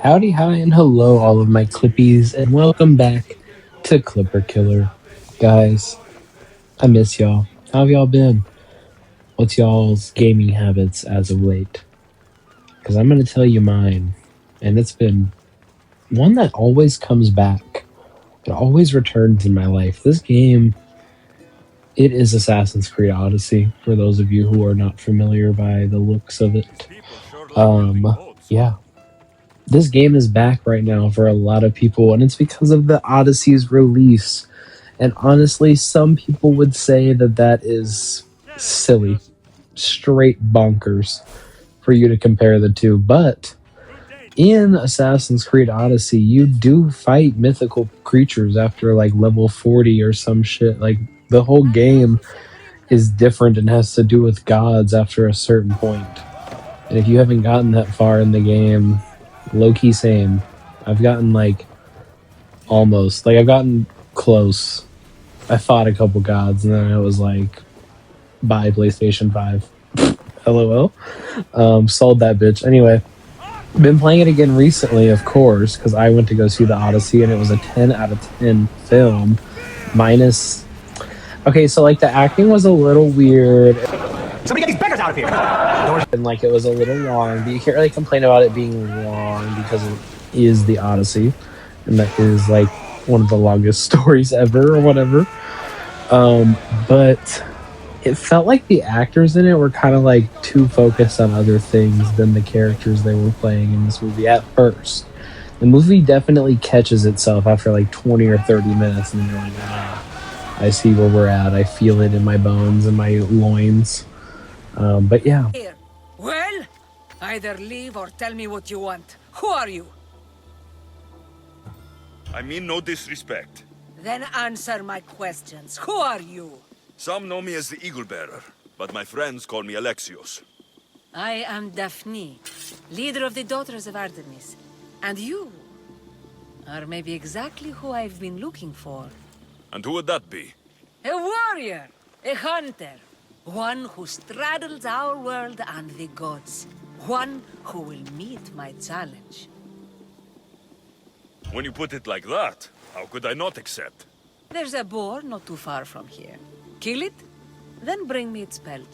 Howdy, hi, and hello, all of my Clippies, and welcome back to Clipper Killer. Guys, I miss y'all. How have y'all been? What's y'all's gaming habits as of late? Because I'm going to tell you mine, and it's been one that always comes back. It always returns in my life. This game, it is Assassin's Creed Odyssey, for those of you who are not familiar by the looks of it. Yeah, this game is back right now for a lot of people, and it's because of the Odyssey's release. And honestly, some people would say that that is silly, straight bonkers for you to compare the two. But in Assassin's Creed Odyssey, you do fight mythical creatures after like level 40 or some shit. Like the whole game is different and has to do with gods after a certain point. And if you haven't gotten that far in the game, low-key same. I've gotten like almost, like I've gotten close. I fought a couple gods and then I was like, bye PlayStation 5. LOL. Sold that bitch. Anyway, been playing it again recently, of course, because I went to go see the Odyssey and it was a 10 out of 10 film. Minus... Okay, so like the acting was a little weird. Somebody get these beggars out of here! And like it was a little long, but you can't really complain about it being long because it is the Odyssey. And that is like one of the longest stories ever or whatever. But it felt like the actors in it were kind of like too focused on other things than the characters they were playing in this movie at first. The movie definitely catches itself after like 20 or 30 minutes and you're like, ah, I see where we're at. I feel it in my bones and my loins. But yeah. Here. Well, either leave or tell me what you want. Who are you? I mean no disrespect. Then answer my questions. Who are you? Some know me as the Eagle Bearer, but my friends call me Alexios. I am Daphne, leader of the Daughters of Artemis. And you are maybe exactly who I've been looking for. And who would that be? A warrior, a hunter, one who straddles our world and the gods. One who will meet my challenge. When you put it like that, how could I not accept? There's a boar not too far from here. Kill it, then bring me its pelt.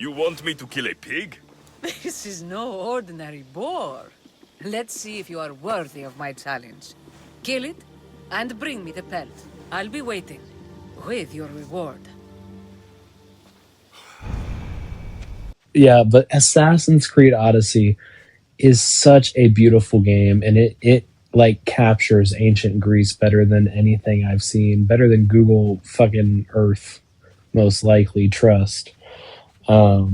You want me to kill a pig? This is no ordinary boar. Let's see if you are worthy of my challenge. Kill it, and bring me the pelt. I'll be waiting, with your reward. Yeah, but Assassin's Creed Odyssey is such a beautiful game, and it like captures ancient Greece better than anything I've seen, better than Google fucking Earth, most likely, trust. But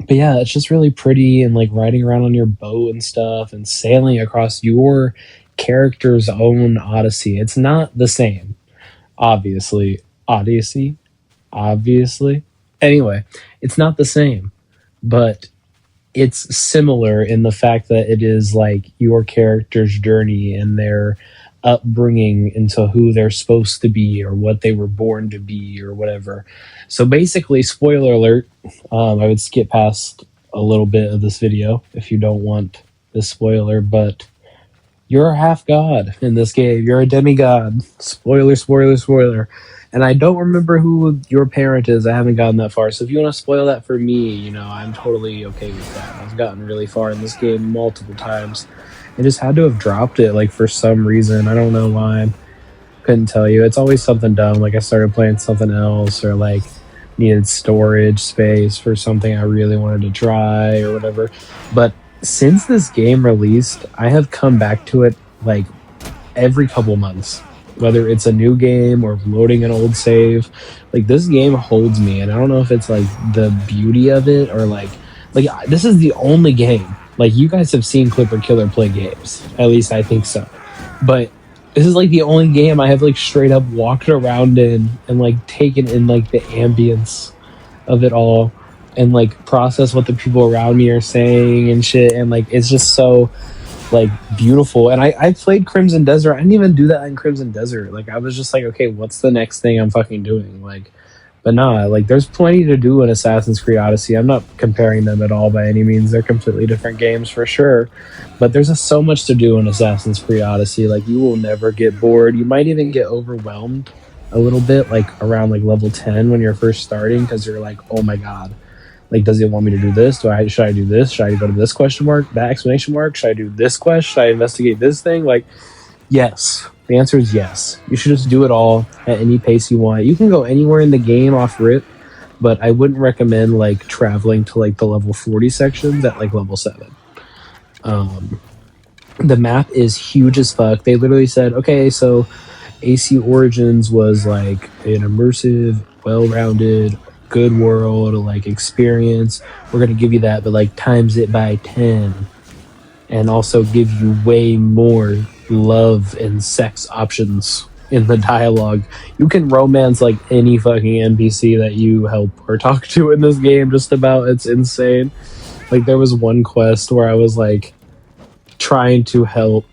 yeah, it's just really pretty, and like riding around on your boat and stuff and sailing across your character's own Odyssey. It's not the same, obviously. Odyssey? Obviously. Anyway, it's not the same, but it's similar in the fact that it is like your character's journey and their upbringing into who they're supposed to be or what they were born to be or whatever. So basically, spoiler alert, I would skip past a little bit of this video if you don't want this spoiler, but you're a half god in this game. You're a demigod. Spoiler, spoiler, spoiler. And I don't remember who your parent is. I haven't gotten that far. So if you want to spoil that for me, you know, I'm totally okay with that. I've gotten really far in this game multiple times. I just had to have dropped it, like, for some reason. I don't know why. Couldn't tell you. It's always something dumb. Like, I started playing something else or, like, needed storage space for something I really wanted to try or whatever. But since this game released, I have come back to it, like, every couple months. Whether it's a new game or loading an old save, like this game holds me, and I don't know if it's like the beauty of it or like this is the only game. Like you guys have seen Clipper Killer play games, at least I think so. But this is like the only game I have like straight up walked around in and like taken in like the ambience of it all and like process what the people around me are saying and shit, and like it's just so like beautiful. And I played Crimson Desert. I didn't even do that in Crimson Desert. Like I was just like, okay, what's the next thing I'm fucking doing? Like But nah, like there's plenty to do in Assassin's Creed Odyssey. I'm not comparing them at all by any means. They're completely different games for sure. But there's just so much to do in Assassin's Creed Odyssey. Like you will never get bored. You might even get overwhelmed a little bit, like around like level 10 when you're first starting, because you're like, oh my god, like does it want me to do this? Should I do this? Should I go to this question mark, that exclamation mark? Should I do this quest? Should I investigate this thing? Like, yes. The answer is yes. You should just do it all at any pace you want. You can go anywhere in the game off rip, but I wouldn't recommend like traveling to like the level 40 sections at like level 7. Um, the map is huge as fuck. They literally said, okay, so AC Origins was like an immersive, well-rounded, good world, like experience. We're gonna give you that, but like times it by 10, and also give you way more love and sex options in the dialogue. You can romance like any fucking NPC that you help or talk to in this game, just about. It's insane. Like there was one quest where I was like trying to help.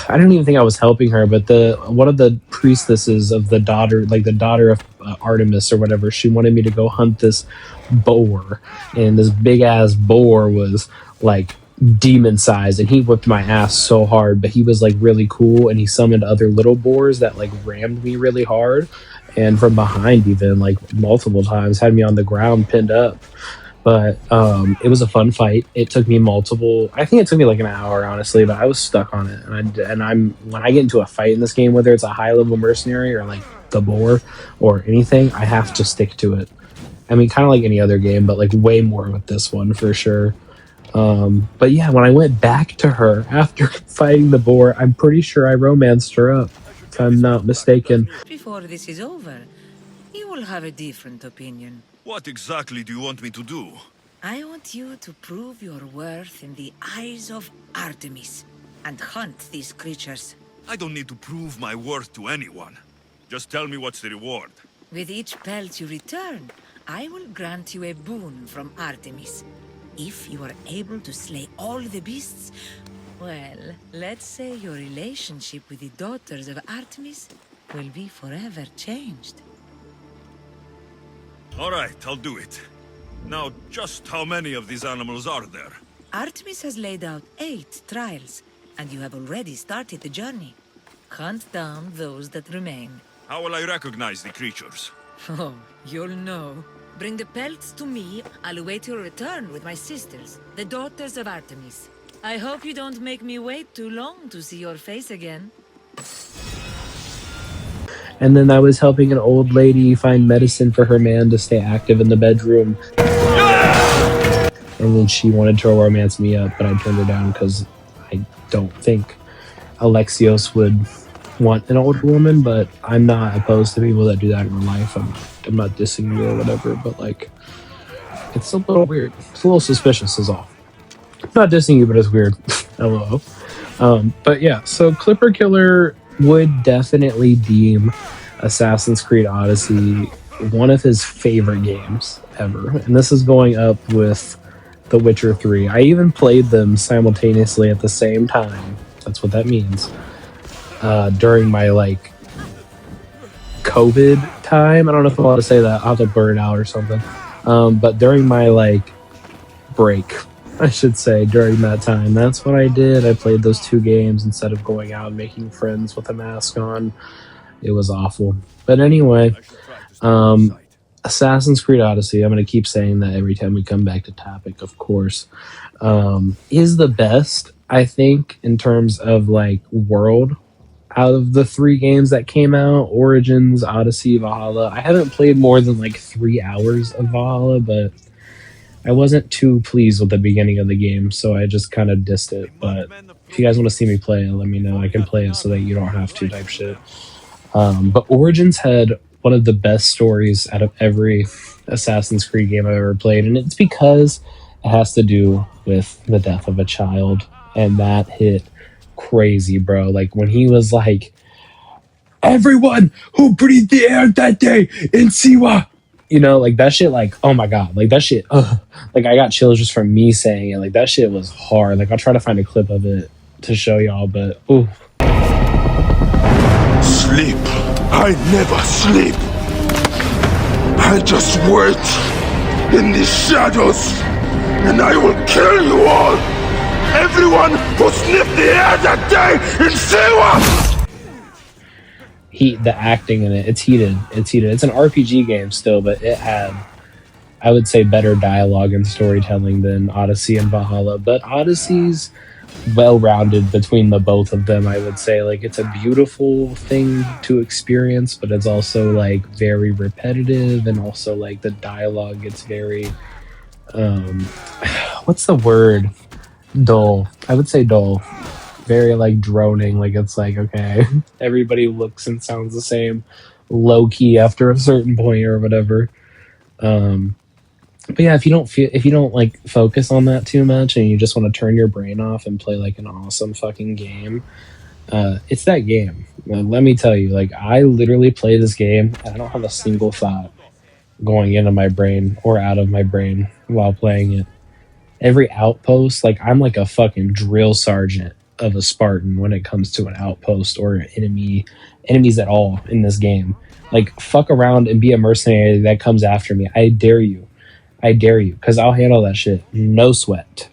I don't even think I was helping her, but the one of the priestesses of the daughter, like the daughter of Artemis or whatever, she wanted me to go hunt this boar, and this big ass boar was like demon sized, and he whipped my ass so hard. But he was like really cool, and he summoned other little boars that like rammed me really hard, and from behind even like multiple times had me on the ground pinned up. But it was a fun fight. It took me multiple. I think it took me like an hour, honestly. But I was stuck on it, and I'm when I get into a fight in this game, whether it's a high level mercenary or like the boar or anything, I have to stick to it. I mean, kind of like any other game, but like way more with this one for sure. But yeah, when I went back to her after fighting the boar, I'm pretty sure I romanced her up, if I'm not mistaken. Before this is over, you will have a different opinion. What exactly do you want me to do? I want you to prove your worth in the eyes of Artemis and hunt these creatures. I don't need to prove my worth to anyone. Just tell me what's the reward. With each pelt you return, I will grant you a boon from Artemis. If you are able to slay all the beasts, well, let's say your relationship with the daughters of Artemis will be forever changed. All right, I'll do it. Now, just how many of these animals are there? Artemis has laid out 8 trials, and you have already started the journey. Hunt down those that remain. How will I recognize the creatures? Oh, you'll know. Bring the pelts to me. I'll await your return with my sisters, the daughters of Artemis. I hope you don't make me wait too long to see your face again. And then I was helping an old lady find medicine for her man to stay active in the bedroom. And then she wanted to romance me up, but I turned her down because I don't think Alexios would want an older woman, but I'm not opposed to people that do that in real life. I'm not dissing you or whatever, but like, it's a little weird. It's a little suspicious is all. Not dissing you, but it's weird. LOL. But yeah, so Clipper Killer would definitely deem Assassin's Creed Odyssey one of his favorite games ever. And this is going up with The Witcher 3. I even played them simultaneously at the same time. That's what that means. During my like COVID time. I don't know if I'm allowed to say that. I'll have to burn it out or something. But during my like break, I should say, during that time, that's what I did. I played those 2 games instead of going out and making friends with a mask on. It was awful. But anyway, Assassin's Creed Odyssey, I'm going to keep saying that every time we come back to topic, of course, is the best, I think, in terms of like world out of the 3 games that came out: Origins, Odyssey, Valhalla. I haven't played more than like 3 hours of Valhalla, but I wasn't too pleased with the beginning of the game, so I just kind of dissed it. But if you guys want to see me play it, let me know. I can play it so that you don't have to type shit. But Origins had one of the best stories out of every Assassin's Creed game I've ever played, and it's because it has to do with the death of a child, and that hit crazy, bro. Like when he was like, "Everyone who breathed the air that day in Siwa," you know, like that shit. Like, oh my god, like that shit. Like I got chills just from me saying it. Like that shit was hard. Like I'll try to find a clip of it to show y'all, but ooh. Sleep. I never sleep. I just wait in the shadows, and I will kill you all! Everyone who sniffed the air that day in Siwa! The acting in it, it's heated. It's heated. It's an RPG game still, but it had, I would say, better dialogue and storytelling than Odyssey and Valhalla. But Odyssey's well-rounded between the both of them. I would say, like, it's a beautiful thing to experience, but it's also like very repetitive, and also like the dialogue gets very um what's the word, dull. I would say dull. Very like droning. Like, it's like, okay, everybody looks and sounds the same, low key after a certain point or whatever. um but yeah, if you don't like focus on that too much, and you just want to turn your brain off and play like an awesome fucking game, it's that game. Let me tell you, like, I literally play this game and I don't have a single thought going into my brain or out of my brain while playing it. Every outpost, like, I'm like a fucking drill sergeant of a Spartan when it comes to an outpost or enemies at all in this game. Like, fuck around and be a mercenary that comes after me. I dare you. I dare you, because I'll handle that shit. No sweat.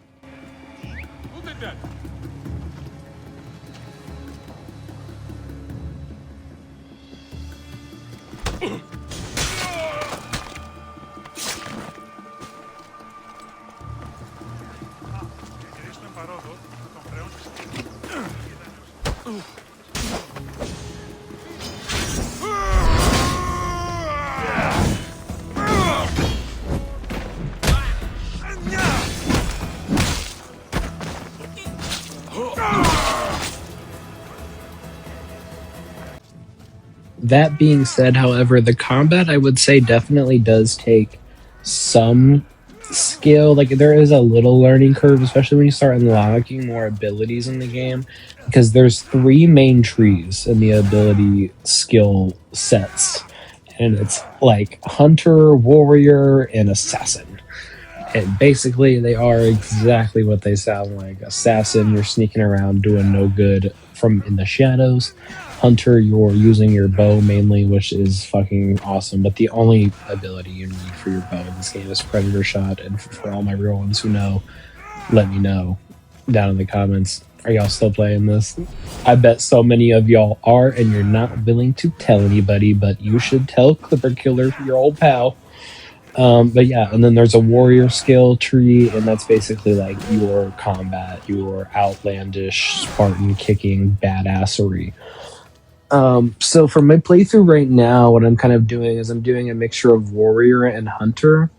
That being said, however, the combat, I would say, definitely does take some skill. Like, there is a little learning curve, especially when you start unlocking more abilities in the game, because there's three main trees in the ability skill sets, and it's like hunter, warrior, and assassin. And basically, they are exactly what they sound like. Assassin, you're sneaking around doing no good from in the shadows. Hunter, you're using your bow mainly, which is fucking awesome. But the only ability you need for your bow in this game is Predator Shot. And for all my real ones who know, let me know down in the comments. Are y'all still playing this? I bet so many of y'all are, and you're not willing to tell anybody, but you should tell Clipper Killer, your old pal. But yeah, and then there's a warrior skill tree, and that's basically like your combat, your outlandish Spartan kicking badassery. So for my playthrough right now, what I'm kind of doing is I'm doing a mixture of warrior and hunter,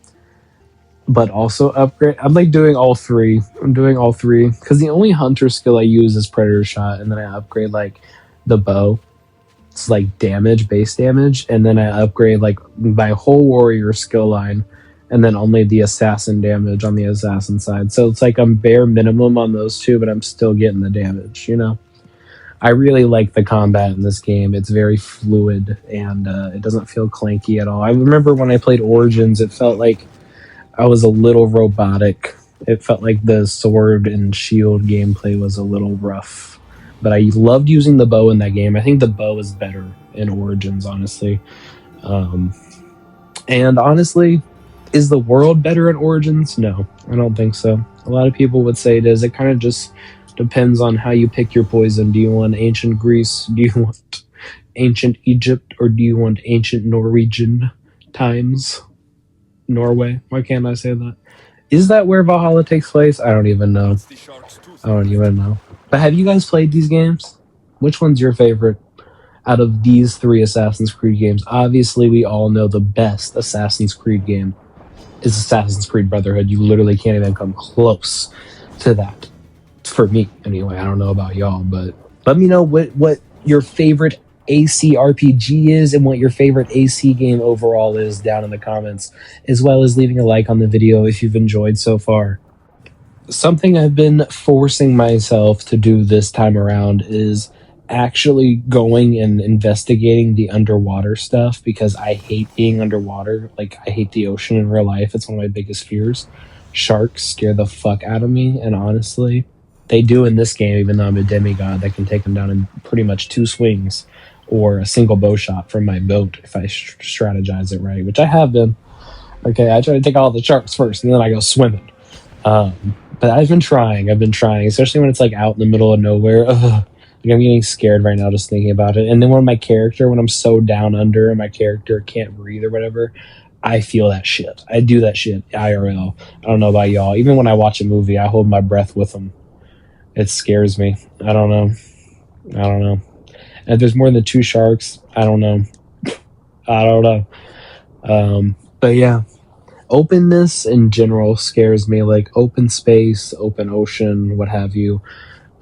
but also upgrade. I'm like doing all three. I'm doing all three because the only hunter skill I use is Predator Shot, and then I upgrade like the bow. It's like damage, base damage, and then I upgrade like my whole warrior skill line, and then only the assassin damage on the assassin side. So it's like I'm bare minimum on those two, but I'm still getting the damage, you know? I really like the combat in this game. It's very fluid, and it doesn't feel clanky at all. I remember when I played Origins, it felt like I was a little robotic. It felt like the sword and shield gameplay was a little rough. But I loved using the bow in that game. I think the bow is better in Origins, honestly. And honestly, is the world better in Origins? No, I don't think so. A lot of people would say it is. It kind of just depends on how you pick your poison. Do you want ancient Greece? Do you want ancient Egypt? Or do you want ancient Norwegian times? Norway? Why can't I say that? Is that where Valhalla takes place? I don't even know. I don't even know. But have you guys played these games? Which one's your favorite out of these three Assassin's Creed games? Obviously, we all know the best Assassin's Creed game is Assassin's Creed Brotherhood. You literally can't even come close to that. For me, anyway. I don't know about y'all, but let me know what your favorite AC RPG is and what your favorite AC game overall is down in the comments, as well as leaving a like on the video if you've enjoyed so far. Something I've been forcing myself to do this time around is actually going and investigating the underwater stuff, because I hate being underwater. Like, I hate the ocean in real life. It's one of my biggest fears. Sharks scare the fuck out of me, and honestly, they do in this game, even though I'm a demigod that can take them down in pretty much 2 swings or a single bow shot from my boat if I strategize it right, which I have been. Okay, I try to take all the sharks first, and then I go swimming. But I've been trying. I've been trying, especially when it's like out in the middle of nowhere. Ugh. Like I'm getting scared right now just thinking about it. And then when I'm so down under and my character can't breathe or whatever, I feel that shit. I do that shit IRL. I don't know about y'all. Even when I watch a movie, I hold my breath with them. It scares me. I don't know. I don't know. And if there's more than two sharks, I don't know. I don't know. But yeah, openness in general scares me, like open space, open ocean, what have you.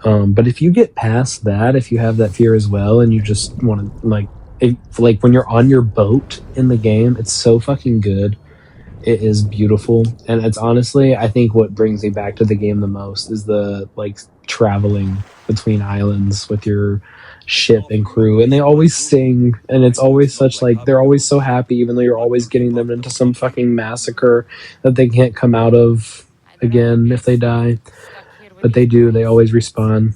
But if you get past that, if you have that fear as well, and you just want to like when you're on your boat in the game, it's so fucking good. It is beautiful, and it's honestly, I think what brings me back to the game the most is the like traveling between islands with your ship and crew, and they always sing, and it's always such like they're always so happy, even though you're always getting them into some fucking massacre that they can't come out of again if they die. But they do, they always respawn.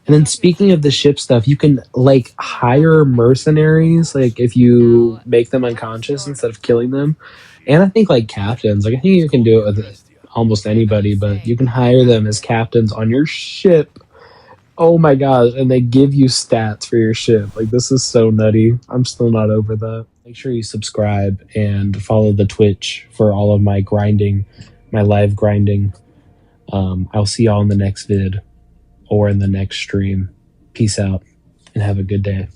And then speaking of the ship stuff, you can like hire mercenaries, like if you make them unconscious instead of killing them. And I think like captains, like I think you can do it with almost anybody, but you can hire them as captains on your ship. Oh my gosh, and they give you stats for your ship. Like this is so nutty. I'm still not over that. Make sure you subscribe and follow the Twitch for all of my grinding, my live grinding. I'll see y'all in the next vid or in the next stream. Peace out and have a good day.